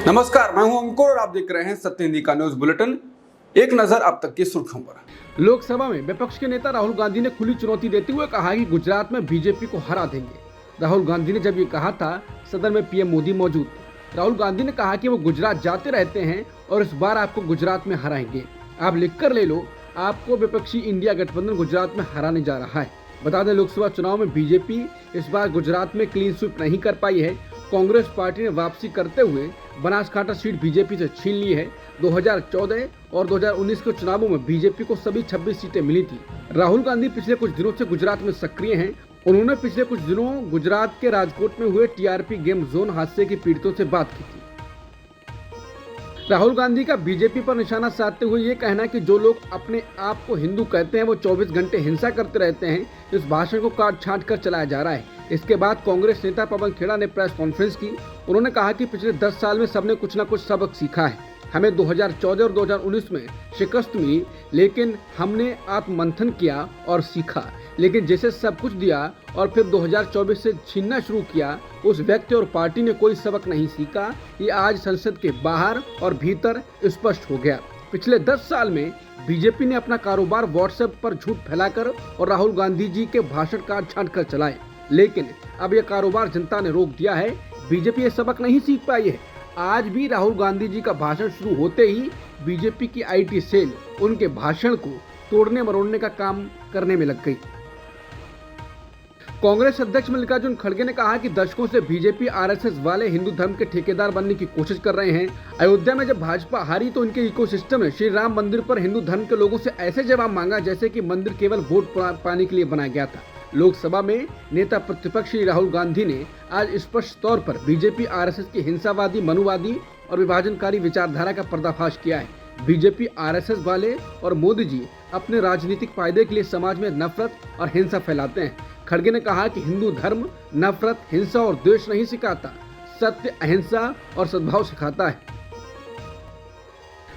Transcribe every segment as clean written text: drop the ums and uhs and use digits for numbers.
नमस्कार, मैं हूं अंकुर और आप देख रहे हैं सत्य हिंदी का न्यूज बुलेटिन। एक नजर अब तक की सुर्खियों पर। लोकसभा में विपक्ष के नेता राहुल गांधी ने खुली चुनौती देते हुए कहा कि गुजरात में बीजेपी को हरा देंगे। राहुल गांधी ने जब ये कहा था, सदन में पीएम मोदी मौजूद थे। राहुल गांधी ने कहा कि वो गुजरात जाते रहते हैं और इस बार आपको गुजरात में हराएंगे। आप लिख कर ले लो, आपको विपक्षी इंडिया गठबंधन गुजरात में हराने जा रहा है। बता दें, लोकसभा चुनाव में बीजेपी इस बार गुजरात में क्लीन स्वीप नहीं कर पाई है। कांग्रेस पार्टी ने वापसी करते हुए बनासकांठा सीट बीजेपी से छीन ली है। 2014 और 2019 के चुनावों में बीजेपी को सभी 26 सीटें मिली थी। राहुल गांधी पिछले कुछ दिनों से गुजरात में सक्रिय हैं। उन्होंने पिछले कुछ दिनों गुजरात के राजकोट में हुए टीआरपी गेम जोन हादसे के पीड़ितों से बात की थी। राहुल गांधी का बीजेपी पर निशाना साधते हुए ये कहना कि जो लोग अपने आप को हिंदू कहते हैं वो 24 घंटे हिंसा करते रहते हैं, इस भाषण को काट छांट कर चलाया जा रहा है। इसके बाद कांग्रेस नेता पवन खेड़ा ने प्रेस कॉन्फ्रेंस की। उन्होंने कहा कि पिछले 10 साल में सबने कुछ न कुछ सबक सीखा है। हमें 2014 और 2019 में शिकस्त मिली, लेकिन हमने आत्ममंथन किया और सीखा। लेकिन जैसे सब कुछ दिया और फिर 2024 से छीनना शुरू किया, उस व्यक्ति और पार्टी ने कोई सबक नहीं सीखा। ये आज संसद के बाहर और भीतर स्पष्ट हो गया। पिछले 10 साल में बीजेपी ने अपना कारोबार व्हाट्सएप पर झूठ फैलाकर और राहुल गांधी जी के भाषण काट छांट कर चलाए, लेकिन अब यह कारोबार जनता ने रोक दिया है। बीजेपी ये सबक नहीं सीख पाई है। आज भी राहुल गांधी जी का भाषण शुरू होते ही बीजेपी की आईटी सेल उनके भाषण को तोड़ने मरोड़ने का काम करने में लग गई। कांग्रेस अध्यक्ष मल्लिकार्जुन खड़गे ने कहा कि दशकों से बीजेपी आरएसएस वाले हिंदू धर्म के ठेकेदार बनने की कोशिश कर रहे हैं। अयोध्या में जब भाजपा हारी तो उनके इकोसिस्टम ने श्री राम मंदिर पर हिंदू धर्म के लोगों से ऐसे जवाब मांगा जैसे कि मंदिर केवल वोट पाने के लिए बनाया गया था। लोकसभा में नेता प्रतिपक्ष श्री राहुल गांधी ने आज स्पष्ट तौर पर बीजेपी आरएसएस की हिंसावादी, मनुवादी और विभाजनकारी विचारधारा का पर्दाफाश किया है। बीजेपी आरएसएस वाले और मोदी जी अपने राजनीतिक फायदे के लिए समाज में नफरत और हिंसा फैलाते हैं। खड़गे ने कहा कि हिंदू धर्म नफरत, हिंसा और द्वेष नहीं सिखाता, सत्य, अहिंसा और सद्भाव सिखाता है।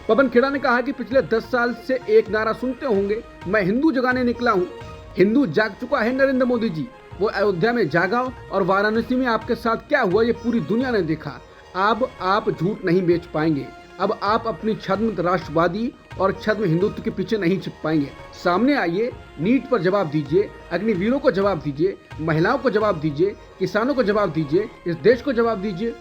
पवन खेड़ा ने कहा कि पिछले 10 साल से एक नारा सुनते होंगे, मैं हिंदू जगाने निकला हूं। हिंदू जाग चुका है नरेंद्र मोदी जी। वो अयोध्या में जागा और वाराणसी में आपके साथ क्या हुआ ये पूरी दुनिया ने देखा। अब आप झूठ नहीं बेच पाएंगे। अब आप अपनी छद्म राष्ट्रवादी और छद्म हिंदुत्व के पीछे नहीं छिप पाएंगे। सामने आइए, नीट पर जवाब दीजिए, अग्निवीरों को जवाब दीजिए, महिलाओं को जवाब दीजिए, किसानों को जवाब दीजिए, इस देश को जवाब दीजिए।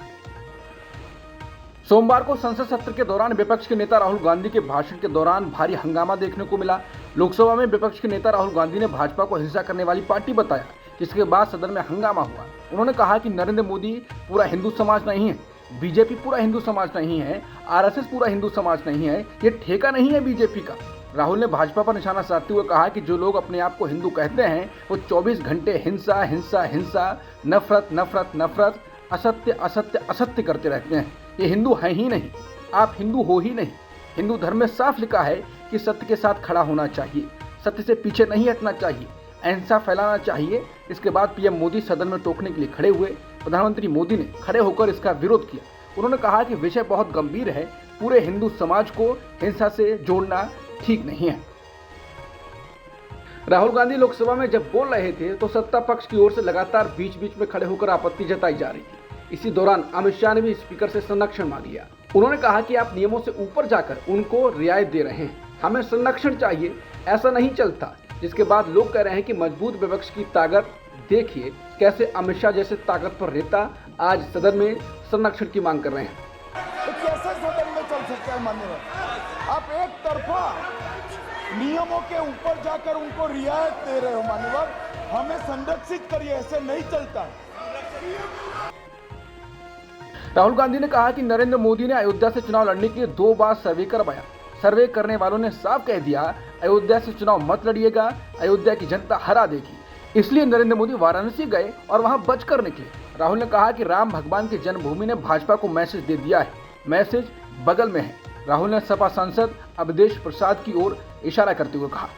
सोमवार को संसद सत्र के दौरान विपक्ष के नेता राहुल गांधी के भाषण के दौरान भारी हंगामा देखने को मिला। लोकसभा में विपक्ष के नेता राहुल गांधी ने भाजपा को हिंसा करने वाली पार्टी बताया, जिसके बाद सदन में हंगामा हुआ। उन्होंने कहा कि नरेंद्र मोदी पूरा हिंदू समाज नहीं है, बीजेपी पूरा हिंदू समाज नहीं है, आरएसएस पूरा हिंदू समाज नहीं है, ये ठेका नहीं है बीजेपी का। राहुल ने भाजपा पर निशाना साधते हुए कहा कि जो लोग अपने आप को हिंदू कहते हैं वो 24 घंटे हिंसा हिंसा हिंसा, नफरत नफरत नफरत, असत्य असत्य असत्य करते रहते हैं। ये हिंदू हैं ही नहीं, आप हिंदू हो ही नहीं। हिंदू धर्म में साफ लिखा है कि सत्य के साथ खड़ा होना चाहिए, सत्य से पीछे नहीं हटना चाहिए, अहिंसा फैलाना चाहिए। इसके बाद पीएम मोदी सदन में टोकने के लिए खड़े हुए। प्रधानमंत्री मोदी ने खड़े होकर इसका विरोध किया। उन्होंने कहा कि विषय बहुत गंभीर है, पूरे हिंदू समाज को हिंसा से जोड़ना ठीक नहीं है। राहुल गांधी लोकसभा में जब बोल रहे थे तो सत्ता पक्ष की ओर से लगातार बीच बीच में खड़े होकर आपत्ति जताई जा रही थी। इसी दौरान अमित शाह ने भी स्पीकर से संरक्षण मांग लिया। उन्होंने कहा कि आप नियमों से ऊपर जाकर उनको रियायत दे रहे हैं, हमें संरक्षण चाहिए, ऐसा नहीं चलता। जिसके बाद लोग कह रहे हैं कि मजबूत विपक्ष की ताकत देखिए, कैसे अमित शाह जैसे ताकत पर नेता आज सदन में संरक्षण की मांग कर रहे हैं। तो कैसे सदन में चल सकता है माननीय? आप एक तरफा नियमों के ऊपर जाकर उनको रियायत दे रहे हो माननीय, हमें संरक्षित करिए, ऐसे नहीं चलता। राहुल गांधी ने कहा कि नरेंद्र मोदी ने अयोध्या से चुनाव लड़ने के लिए 2 बार सर्वे करवाया। सर्वे करने वालों ने साफ कह दिया, अयोध्या से चुनाव मत लड़िएगा, अयोध्या की जनता हरा देगी। इसलिए नरेंद्र मोदी वाराणसी गए और वहां बचकर निकले। राहुल ने कहा कि राम भगवान की जन्मभूमि ने भाजपा को मैसेज दे दिया है, मैसेज बगल में है। राहुल ने सपा सांसद अवधेश प्रसाद की ओर इशारा करते हुए कहा।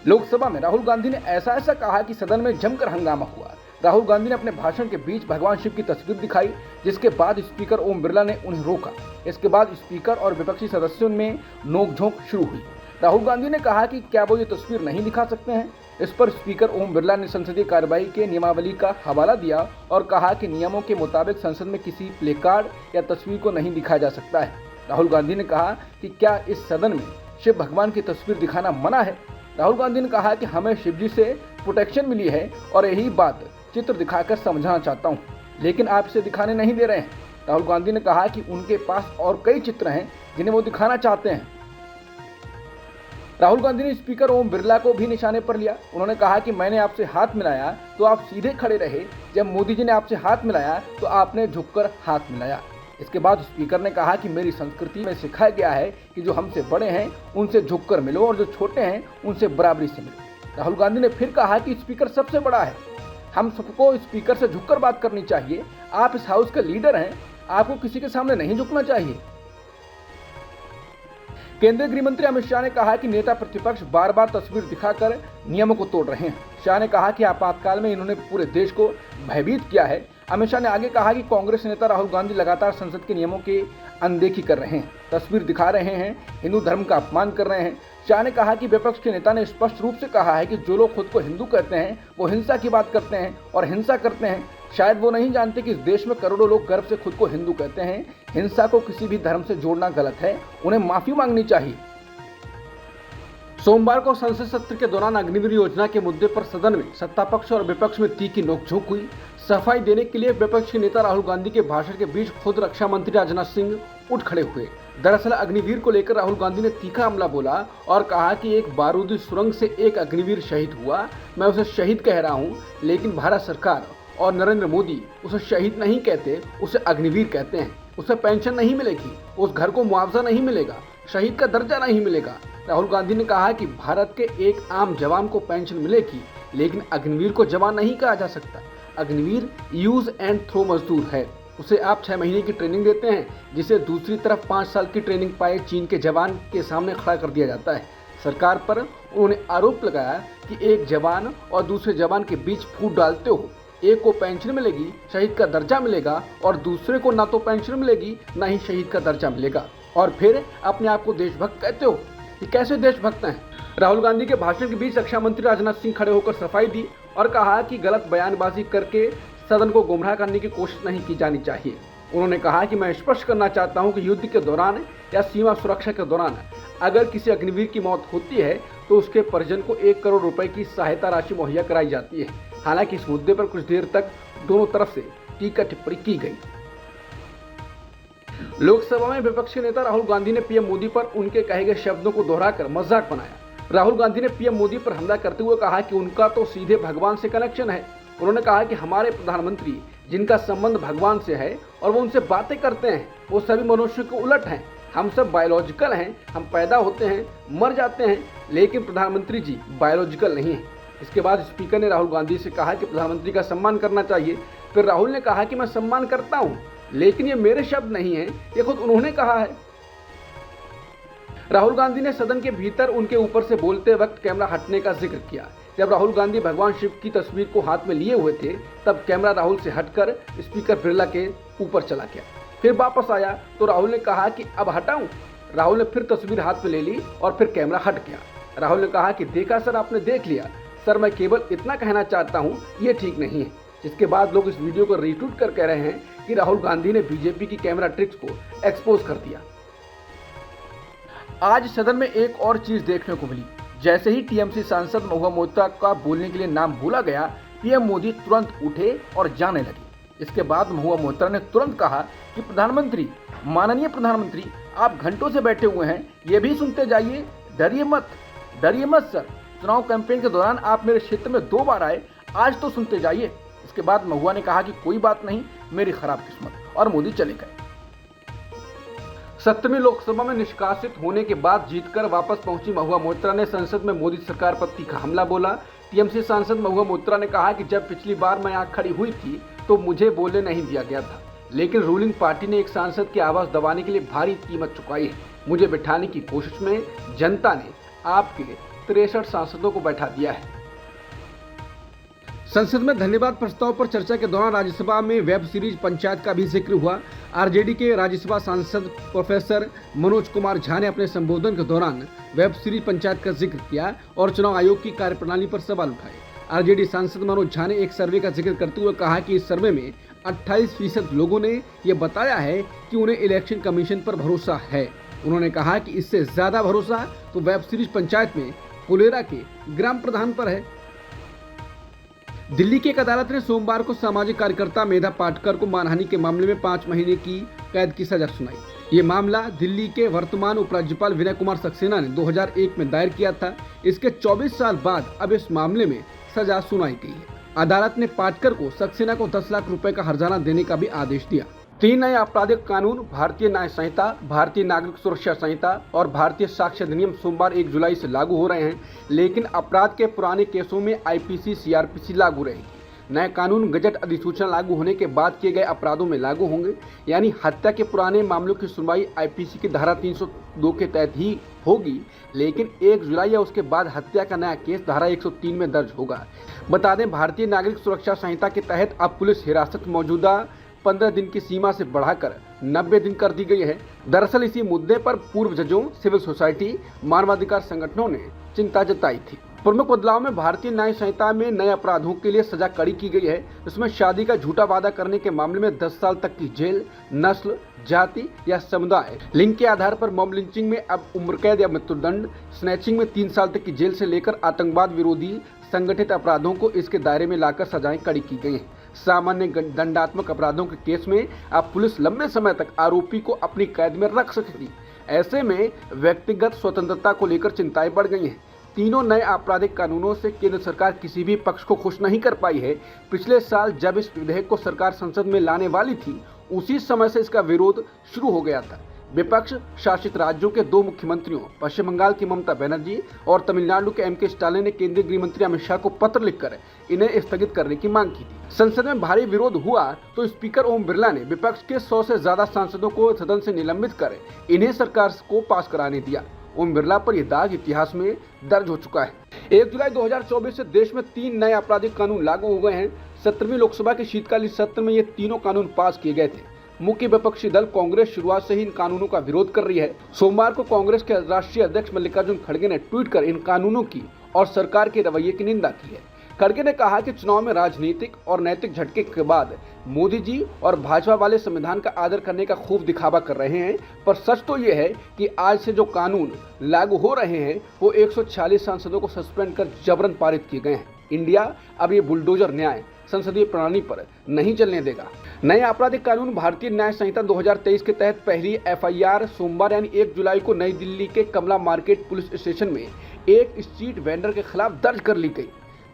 लोकसभा में राहुल गांधी ने ऐसा कहा कि सदन में जमकर हंगामा हुआ। राहुल गांधी ने अपने भाषण के बीच भगवान शिव की तस्वीर दिखाई, जिसके बाद स्पीकर ओम बिरला ने उन्हें रोका। इसके बाद स्पीकर और विपक्षी सदस्यों में नोकझोंक शुरू हुई। राहुल गांधी ने कहा कि क्या वो ये तस्वीर नहीं दिखा सकते हैं। इस पर स्पीकर ओम बिरला ने संसदीय कार्यवाही के नियमावली का हवाला दिया और कहा कि नियमों के मुताबिक संसद में किसी प्ले कार्ड या तस्वीर को नहीं दिखाया जा सकता है। राहुल गांधी ने कहा कि क्या इस सदन में शिव भगवान की तस्वीर दिखाना मना है। राहुल गांधी ने कहा कि हमें शिव जी से प्रोटेक्शन मिली है और यही बात चित्र दिखाकर समझाना चाहता हूँ, लेकिन आप इसे दिखाने नहीं दे रहे हैं। राहुल गांधी ने कहा कि उनके पास और कई चित्र हैं जिन्हें वो दिखाना चाहते हैं। राहुल गांधी ने स्पीकर ओम बिरला को भी निशाने पर लिया। उन्होंने कहा कि मैंने आपसे हाथ मिलाया तो आप सीधे खड़े रहे, जब मोदी जी ने आपसे हाथ मिलाया तो आपने झुककर हाथ मिलाया। इसके बाद स्पीकर ने कहा कि मेरी संस्कृति में सिखाया गया है कि जो हमसे बड़े हैं उनसे झुककर मिलो और जो छोटे हैं उनसे बराबरी से मिलो। राहुल गांधी ने फिर कहा कि स्पीकर सबसे बड़ा है, हम सबको स्पीकर से झुककर बात करनी चाहिए। आप इस हाउस के लीडर हैं, आपको किसी के सामने नहीं झुकना चाहिए। केंद्रीय गृह मंत्री अमित शाह ने कहा कि नेता प्रतिपक्ष बार बार तस्वीर दिखाकर नियमों को तोड़ रहे हैं। शाह ने कहा कि आपातकाल में इन्होंने पूरे देश को भयभीत किया है। अमित शाह ने आगे कहा कि कांग्रेस नेता राहुल गांधी लगातार संसद के नियमों की अनदेखी कर रहे हैं, तस्वीर दिखा रहे हैं, हिंदू धर्म का अपमान कर रहे हैं। शाह ने कहा कि विपक्ष के नेता ने स्पष्ट रूप से कहा है कि जो लोग खुद को हिंदू कहते हैं वो हिंसा की बात करते हैं और हिंसा करते हैं। शायद वो नहीं जानते कि इस देश में करोड़ों लोग गर्व से खुद को हिंदू कहते हैं। हिंसा को किसी भी धर्म से जोड़ना गलत है, उन्हें माफी मांगनी चाहिए। सोमवार को संसद सत्र के दौरान अग्निवीर योजना के मुद्दे पर सदन में सत्तापक्ष और विपक्ष में तीखी नोकझोंक हुई। सफाई देने के लिए विपक्ष के नेता राहुल गांधी के भाषण के बीच खुद रक्षा मंत्री राजनाथ सिंह उठ खड़े हुए। दरअसल अग्निवीर को लेकर राहुल गांधी ने तीखा हमला बोला और कहा कि एक बारूदी सुरंग से एक अग्निवीर शहीद हुआ, मैं उसे शहीद कह रहा हूं, लेकिन भारत सरकार और नरेंद्र मोदी उसे शहीद नहीं कहते, उसे अग्निवीर कहते हैं। उसे पेंशन नहीं मिलेगी, उस घर को मुआवजा नहीं मिलेगा, शहीद का दर्जा नहीं मिलेगा। राहुल गांधी ने कहा कि भारत के एक आम जवान को पेंशन मिलेगी, लेकिन अग्निवीर को जवान नहीं कहा जा सकता। अग्निवीर यूज एंड थ्रो मजदूर है। उसे आप 6 महीने की ट्रेनिंग देते हैं, जिसे दूसरी तरफ 5 साल की ट्रेनिंग पाए चीन के जवान के सामने खड़ा कर दिया जाता है। सरकार पर उन्होंने आरोप लगाया कि एक जवान और दूसरे जवान के बीच फूट डालते हो। एक को पेंशन मिलेगी, शहीद का दर्जा मिलेगा, और दूसरे को ना तो पेंशन मिलेगी ना ही शहीद का दर्जा मिलेगा, और फिर अपने आप को देशभक्त कहते हो। ये कैसे देशभक्त हैं? राहुल गांधी के भाषण के बीच रक्षा मंत्री राजनाथ सिंह खड़े होकर सफाई दी और कहा कि गलत बयानबाजी करके सदन को गुमराह करने की कोशिश नहीं की जानी चाहिए। उन्होंने कहा कि मैं स्पष्ट करना चाहता हूं कि युद्ध के दौरान या सीमा सुरक्षा के दौरान अगर किसी अग्निवीर की मौत होती है तो उसके परिजन को 1 करोड़ रुपए की सहायता राशि मुहैया कराई जाती है। हालांकि इस मुद्दे पर कुछ देर तक दोनों तरफ से टीका टिप्पणी की गई। लोकसभा में विपक्ष के नेता राहुल गांधी ने पीएम मोदी पर उनके कहे गए शब्दों को दोहराकर मजाक बनाया। राहुल गांधी ने पीएम मोदी पर हमला करते हुए कहा कि उनका तो सीधे भगवान से कनेक्शन है। उन्होंने कहा कि हमारे प्रधानमंत्री जिनका संबंध भगवान से है और वो उनसे बातें करते हैं, वो सभी मनुष्य के उलट हैं। हम सब बायोलॉजिकल हैं, हम पैदा होते हैं, मर जाते हैं, लेकिन प्रधानमंत्री जी बायोलॉजिकल नहीं है। इसके बाद स्पीकर ने राहुल गांधी से कहा कि प्रधानमंत्री का सम्मान करना चाहिए। फिर राहुल ने कहा कि मैं सम्मान करता हूं, लेकिन ये मेरे शब्द नहीं हैं, ये खुद उन्होंने कहा है। राहुल गांधी ने सदन के भीतर उनके ऊपर से बोलते वक्त कैमरा हटने का जिक्र किया। जब राहुल गांधी भगवान शिव की तस्वीर को हाथ में लिए हुए थे, तब कैमरा राहुल से हटकर स्पीकर बिरला के ऊपर चला गया। फिर वापस आया तो राहुल ने कहा कि अब हटाऊं। राहुल ने फिर तस्वीर हाथ में ले ली और फिर कैमरा हट गया। राहुल ने कहा कि देखा सर, आपने देख लिया सर, मैं केवल इतना कहना चाहता हूं, ये ठीक नहीं है। जिसके बाद लोग इस वीडियो को रीट्वीट कर कह रहे हैं कि राहुल गांधी ने बीजेपी की कैमरा ट्रिक्स को एक्सपोज कर दिया। आज सदन में एक और चीज देखने को मिली। जैसे ही टीएमसी सांसद महुआ मोइत्रा का बोलने के लिए नाम बोला गया, पीएम मोदी तुरंत उठे और जाने लगे। इसके बाद महुआ मोइत्रा ने तुरंत कहा कि प्रधानमंत्री, माननीय प्रधानमंत्री, आप घंटों से बैठे हुए हैं, ये भी सुनते जाइए, डरिए मत सर। चुनाव कैंपेन के दौरान आप मेरे क्षेत्र में 2 बार आए, आज तो सुनते जाइए। इसके बाद महुआ ने कहा कि कोई बात नहीं, मेरी खराब किस्मत, और मोदी चले गए। 7वीं लोकसभा में निष्कासित होने के बाद जीतकर वापस पहुंची महुआ मोइत्रा ने संसद में मोदी सरकार पर तीखा हमला बोला। टीएमसी सांसद महुआ मोइत्रा ने कहा कि जब पिछली बार मैं यहाँ खड़ी हुई थी तो मुझे बोलने नहीं दिया गया था, लेकिन रूलिंग पार्टी ने एक सांसद की आवाज दबाने के लिए भारी कीमत चुकाई है। मुझे बिठाने की कोशिश में जनता ने आपके 63 सांसदों को बैठा दिया है। संसद में धन्यवाद प्रस्ताव पर चर्चा के दौरान राज्यसभा में वेब सीरीज पंचायत का भी जिक्र हुआ। आरजेडी के राज्यसभा सांसद प्रोफेसर मनोज कुमार झा ने अपने संबोधन के दौरान वेब सीरीज पंचायत का जिक्र किया और चुनाव आयोग की कार्यप्रणाली पर सवाल उठाए। आरजेडी सांसद मनोज झा ने एक सर्वे का जिक्र करते हुए कहा कि इस सर्वे में 28% लोगों ने यह बताया है कि उन्हें इलेक्शन कमीशन पर भरोसा है। उन्होंने कहा कि इससे ज्यादा भरोसा तो वेब सीरीज पंचायत में फुलेरा के ग्राम प्रधान पर है। दिल्ली की एक अदालत ने सोमवार को सामाजिक कार्यकर्ता मेधा पाटकर को मानहानि के मामले में 5 महीने की कैद की सजा सुनाई। ये मामला दिल्ली के वर्तमान उपराज्यपाल विनय कुमार सक्सेना ने 2001 में दायर किया था। इसके 24 साल बाद अब इस मामले में सजा सुनाई गई है। अदालत ने पाटकर को सक्सेना को 10 लाख रुपए का हर्जाना देने का भी आदेश दिया। 3 नए आपराधिक कानून, भारतीय न्याय संहिता, भारतीय नागरिक सुरक्षा संहिता और भारतीय साक्ष्य अधिनियम सोमवार 1 जुलाई से लागू हो रहे हैं, लेकिन अपराध के पुराने केसों में आईपीसी, सीआरपीसी लागू रहेगी। नए कानून गजट अधिसूचना लागू होने के बाद किए गए अपराधों में लागू होंगे, यानी हत्या के पुराने मामलों की सुनवाई आईपीसी की धारा 302 के तहत ही होगी, लेकिन 1 जुलाई या उसके बाद हत्या का नया केस धारा 103 में दर्ज होगा। बता दें, भारतीय नागरिक सुरक्षा संहिता के तहत अब पुलिस हिरासत मौजूदा 15 दिन की सीमा से बढ़ाकर 90 दिन कर दी गई है। दरअसल इसी मुद्दे पर पूर्व जजों, सिविल सोसाइटी, मानवाधिकार संगठनों ने चिंता जताई थी। प्रमुख बदलाव में भारतीय न्याय संहिता में नए अपराधों के लिए सजा कड़ी की गई है। इसमें शादी का झूठा वादा करने के मामले में 10 साल तक की जेल, नस्ल, जाति या समुदाय, लिंग के आधार पर मॉब लिंचिंग में अब उम्र कैद या मृत्युदंड, स्नैचिंग में 3 साल तक की जेल से लेकर आतंकवाद विरोधी संगठित अपराधों को इसके दायरे में लाकर सजाएं कड़ी की गई हैं। सामान्य दंडात्मक अपराधों के केस में अब पुलिस लंबे समय तक आरोपी को अपनी कैद में रख सकेगी। ऐसे में व्यक्तिगत स्वतंत्रता को लेकर चिंताएं बढ़ गई हैं। तीनों नए आपराधिक कानूनों से केंद्र सरकार किसी भी पक्ष को खुश नहीं कर पाई है। पिछले साल जब इस विधेयक को सरकार संसद में लाने वाली थी, उसी समय से इसका विरोध शुरू हो गया था। विपक्ष शासित राज्यों के 2 मुख्यमंत्रियों, पश्चिम बंगाल की ममता बनर्जी और तमिलनाडु के एम के स्टालिन ने केंद्रीय गृह मंत्री अमित शाह को पत्र लिखकर इन्हें स्थगित करने की मांग की थी। संसद में भारी विरोध हुआ तो स्पीकर ओम बिरला ने विपक्ष के 100 से ज्यादा सांसदों को सदन से निलंबित कर इन्हें सरकार को पास कराने दिया। ओम बिरला पर यह दाग इतिहास में दर्ज हो चुका है। 1 जुलाई 2024 से देश में 3 नए आपराधिक कानून लागू हो गए हैं। 17वीं लोकसभा के शीतकालीन सत्र में ये तीनों कानून पास किए गए थे। मुख्य विपक्षी दल कांग्रेस शुरुआत से ही इन कानूनों का विरोध कर रही है। सोमवार को कांग्रेस के राष्ट्रीय अध्यक्ष मल्लिकार्जुन खड़गे ने ट्वीट कर इन कानूनों की और सरकार के रवैये की निंदा की है। खड़गे ने कहा कि चुनाव में राजनीतिक और नैतिक झटके के बाद मोदी जी और भाजपा वाले संविधान का आदर करने का खूब दिखावा कर रहे हैं, पर सच तो ये है कि आज से जो कानून लागू हो रहे हैं वो 146 सांसदों को सस्पेंड कर जबरन पारित किए गए हैं। इंडिया अब ये बुलडोजर न्याय संसदीय प्रणाली पर नहीं चलने देगा। नए आपराधिक कानून भारतीय न्याय संहिता 2023 के तहत पहली एफआईआर सोमवार यानी 1 जुलाई को नई दिल्ली के कमला मार्केट पुलिस स्टेशन में एक स्ट्रीट वेंडर के खिलाफ दर्ज कर ली गई।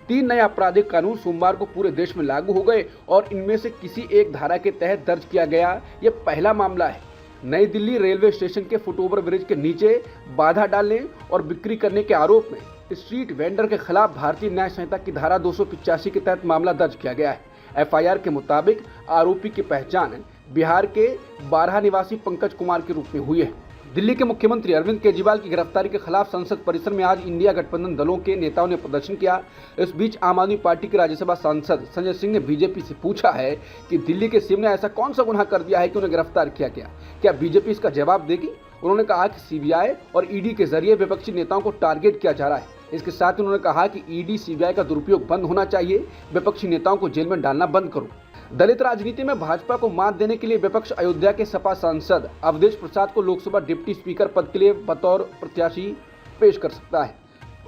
3 नए आपराधिक कानून सोमवार को पूरे देश में लागू हो गए और इनमें से किसी एक धारा के तहत दर्ज किया गया यह पहला मामला है। नई दिल्ली रेलवे स्टेशन के फुटओवर ब्रिज के नीचे बाधा डालने और बिक्री करने के आरोप में स्ट्रीट वेंडर के खिलाफ भारतीय न्याय संहिता की धारा 285 के तहत मामला दर्ज किया गया है। एफआईआर के मुताबिक आरोपी की पहचान बिहार के बारहा निवासी पंकज कुमार के रूप में हुई है। दिल्ली के मुख्यमंत्री अरविंद केजरीवाल की गिरफ्तारी के खिलाफ संसद परिसर में आज इंडिया गठबंधन दलों के नेताओं ने प्रदर्शन किया। इस बीच आम आदमी पार्टी के राज्यसभा सांसद संजय सिंह ने बीजेपी से पूछा है कि दिल्ली के सीएम ने ऐसा कौन सा गुनाह कर दिया है कि उन्हें गिरफ्तार किया गया, क्या बीजेपी इसका जवाब देगी। उन्होंने कहा कि सीबीआई और ईडी के जरिए विपक्षी नेताओं को टारगेट किया जा रहा है। इसके साथ ही उन्होंने कहा कि ईडी सीबीआई का दुरुपयोग बंद होना चाहिए, विपक्षी नेताओं को जेल में डालना बंद करो। दलित राजनीति में भाजपा को मात देने के लिए विपक्ष अयोध्या के सपा सांसद अवधेश प्रसाद को लोकसभा डिप्टी स्पीकर पद के लिए बतौर प्रत्याशी पेश कर सकता है।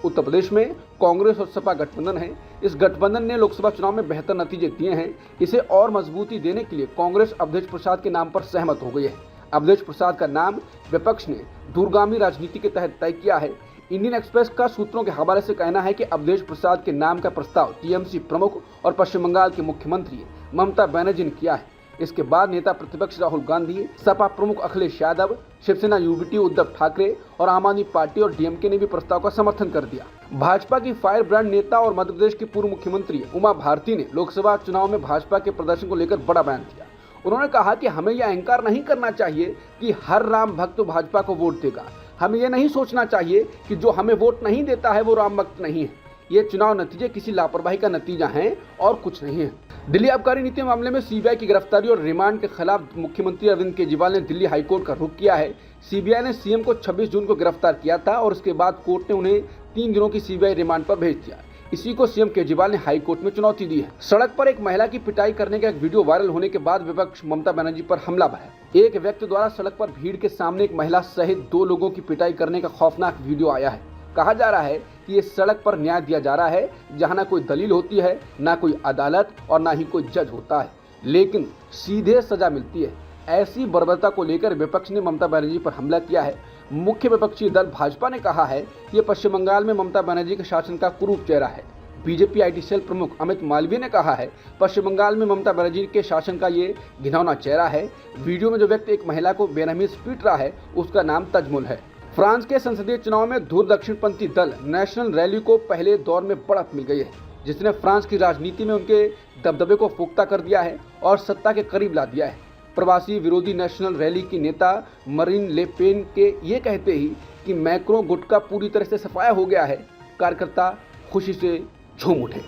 उत्तर प्रदेश में कांग्रेस और सपा गठबंधन है। इस गठबंधन ने लोकसभा चुनाव में बेहतर नतीजे दिए हैं। इसे और मजबूती देने के लिए कांग्रेस अवधेश प्रसाद के नाम पर सहमत हो गई है। अवधेश प्रसाद का नाम विपक्ष ने दूरगामी राजनीति के तहत तय किया है। इंडियन एक्सप्रेस का सूत्रों के हवाले से कहना है कि अवधेश प्रसाद के नाम का प्रस्ताव टीएमसी प्रमुख और पश्चिम बंगाल के मुख्यमंत्री ममता बनर्जी ने किया है। इसके बाद नेता प्रतिपक्ष राहुल गांधी, सपा प्रमुख अखिलेश यादव, शिवसेना यूबीटी उद्धव ठाकरे और आम आदमी पार्टी और डीएमके ने भी प्रस्ताव का समर्थन कर दिया। भाजपा की फायर ब्रांड नेता और मध्य प्रदेश की पूर्व मुख्यमंत्री उमा भारती ने लोकसभा चुनाव में भाजपा के प्रदर्शन को लेकर बड़ा बयान दिया। उन्होंने कहा कि हमें यह अहंकार नहीं करना चाहिए कि हर राम भक्त भाजपा को वोट देगा। हमें यह नहीं सोचना चाहिए कि जो हमें वोट नहीं देता है वो राम भक्त नहीं है। ये चुनाव नतीजे किसी लापरवाही का नतीजा हैं और कुछ नहीं है। दिल्ली आबकारी नीति मामले में सीबीआई की गिरफ्तारी और रिमांड के खिलाफ मुख्यमंत्री अरविंद केजरीवाल ने दिल्ली हाईकोर्ट का रुख किया है। सीबीआई ने सीएम को 26 जून को गिरफ्तार किया था और उसके बाद कोर्ट ने उन्हें 3 दिनों की सीबीआई रिमांड पर भेज दिया। इसी को सीएम केजरीवाल ने हाईकोर्ट में चुनौती दी है। सड़क पर एक महिला की पिटाई करने का एक वीडियो वायरल होने के बाद विपक्ष ममता बनर्जी पर हमला भरा। एक व्यक्ति द्वारा सड़क पर भीड़ के सामने एक महिला सहित 2 लोगों की पिटाई करने का खौफनाक वीडियो आया है। कहा जा रहा है कि ये सड़क पर न्याय दिया जा रहा है, जहां ना कोई दलील होती है, ना कोई अदालत और ना ही कोई जज होता है, लेकिन सीधे सजा मिलती है। ऐसी बर्बरता को लेकर विपक्ष ने ममता बनर्जी पर हमला किया है। मुख्य विपक्षी दल भाजपा ने कहा है कि ये पश्चिम बंगाल में ममता बनर्जी के शासन का कुरूप चेहरा है। बीजेपी आईटी सेल प्रमुख अमित मालवीय ने कहा है, पश्चिम बंगाल में ममता बनर्जी के शासन का ये घिनौना चेहरा है। वीडियो में जो व्यक्ति एक महिला को बेरहमी से पीट रहा है, उसका नाम तजमुल है। फ्रांस के संसदीय चुनाव में दूर दक्षिणपंथी दल नेशनल रैली को पहले दौर में बढ़त मिल गई है, जिसने फ्रांस की राजनीति में उनके दबदबे को पुख्ता कर दिया है और सत्ता के करीब ला दिया है। प्रवासी विरोधी नेशनल रैली की नेता मरीन ले पेन के ये कहते ही कि मैक्रों गुट का पूरी तरह से सफाया हो गया है, कार्यकर्ता खुशी से झूम उठे।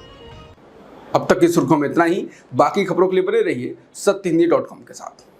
अब तक की सुर्खियों में इतना ही। बाकी खबरों के लिए बने रहिए सत्यहिंदी.com के साथ।